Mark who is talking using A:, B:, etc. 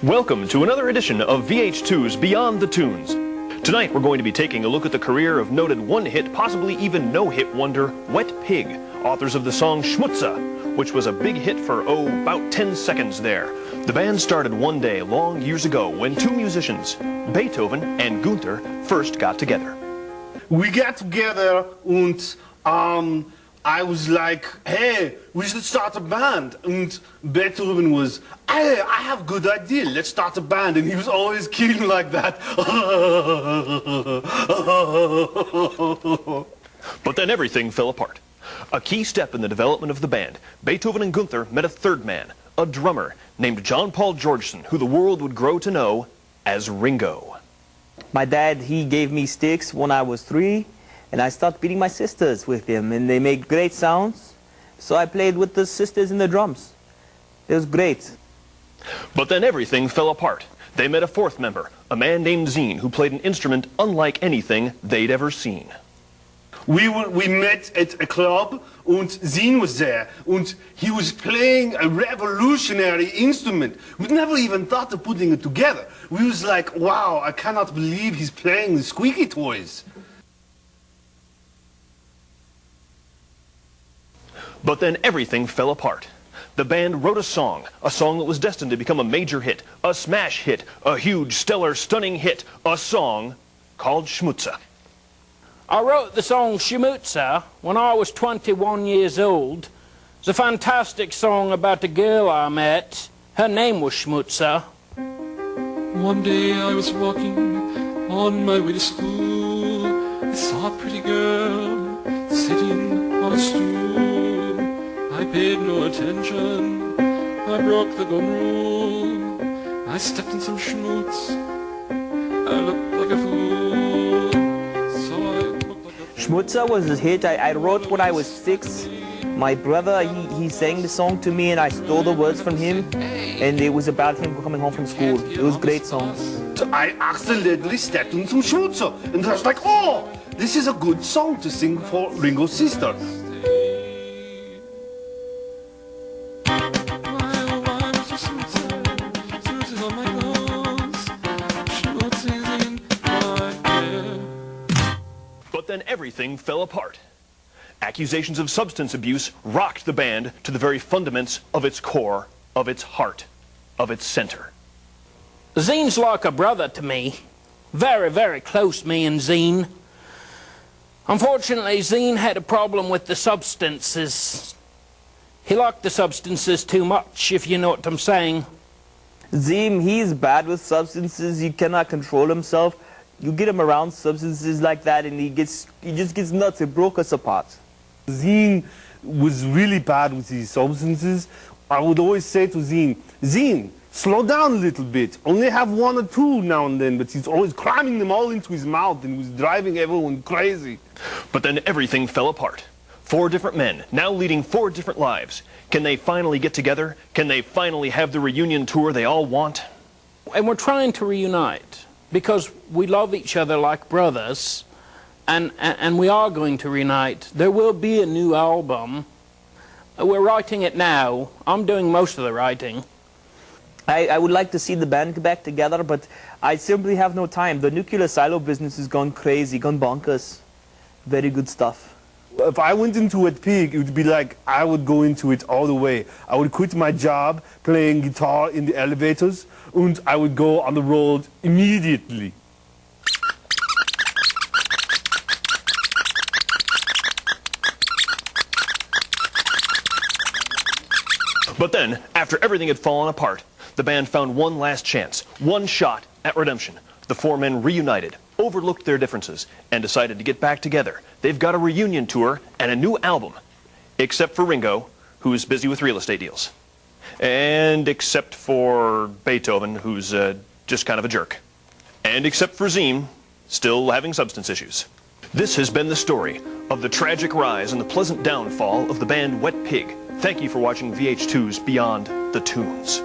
A: Welcome to another edition of VH2's Beyond the Tunes. Tonight we're going to be taking a look at the career of noted one-hit, possibly even no-hit wonder, Wet Pig, authors of the song Schmutze, which was a big hit for, about 10 seconds there. The band started one day long years ago when two musicians, Beethoven and Gunther, first got together.
B: We got together and I was like, hey, we should start a band. And Beethoven was, hey, I have a good idea, let's start a band. And he was always killing like that.
A: But then everything fell apart. A key step in the development of the band, Beethoven and Gunther met a third man, a drummer named John Paul Georgeson, who the world would grow to know as Ringo.
C: My dad, he gave me sticks when I was 3. And I started beating my sisters with him, and they made great sounds. So I played with the sisters and the drums. It was great.
A: But then everything fell apart. They met a fourth member, a man named Zine, who played an instrument unlike anything they'd ever seen.
B: We met at a club, and Zine was there, and he was playing a revolutionary instrument. We never even thought of putting it together. We was like, wow, I cannot believe he's playing the squeaky toys.
A: But then everything fell apart. The band wrote a song that was destined to become a major hit, a smash hit, a huge, stellar, stunning hit, a song called Schmutze.
D: I wrote the song Schmutze when I was 21 years old. It's a fantastic song about a girl I met. Her name was Schmutze.
E: One day I was walking on my way to school. I saw a pretty girl sitting on a stool. I paid no attention, I broke the golden rule. I stepped in some schmutz, I looked like a fool. So I looked like a
C: Schmutze was a hit I wrote when I was 6. My brother, he sang the song to me and I stole the words from him. And it was about him coming home from school. It was a great song.
B: I accidentally stepped in some schmutze, and I was like, oh, this is a good song to sing for Ringo's sister.
A: But then everything fell apart. Accusations of substance abuse rocked the band to the very fundaments of its core, of its heart, of its center.
D: Zine's like a brother to me. Very, very close, me and Zine. Unfortunately, Zine had a problem with the substances. He liked the substances too much, if you know what I'm saying.
C: Zine, he's bad with substances. He cannot control himself. You get him around substances like that and he just gets nuts. It broke us apart.
B: Zine was really bad with these substances. I would always say to Zine, Zine, slow down a little bit. Only have 1 or 2 now and then, but he's always cramming them all into his mouth and was driving everyone crazy.
A: But then everything fell apart. 4 different men, now leading 4 different lives. Can they finally get together? Can they finally have the reunion tour they all want?
D: And we're trying to reunite because we love each other like brothers, and we are going to reunite. There will be a new album. We're writing it now. I'm doing most of the writing.
C: I would like to see the band get back together, but I simply have no time. The nuclear silo business has gone crazy, gone bonkers. Very good stuff.
B: If I went into Wet Pig, it would be like I would go into it all the way. I would quit my job playing guitar in the elevators, and I would go on the road immediately.
A: But then, after everything had fallen apart, the band found one last chance, one shot at redemption. The 4 men reunited, overlooked their differences, and decided to get back together. They've got a reunion tour and a new album. Except for Ringo, who's busy with real estate deals. And except for Beethoven, who's just kind of a jerk. And except for Zine, still having substance issues. This has been the story of the tragic rise and the pleasant downfall of the band Wet Pig. Thank you for watching VH2's Beyond the Tunes.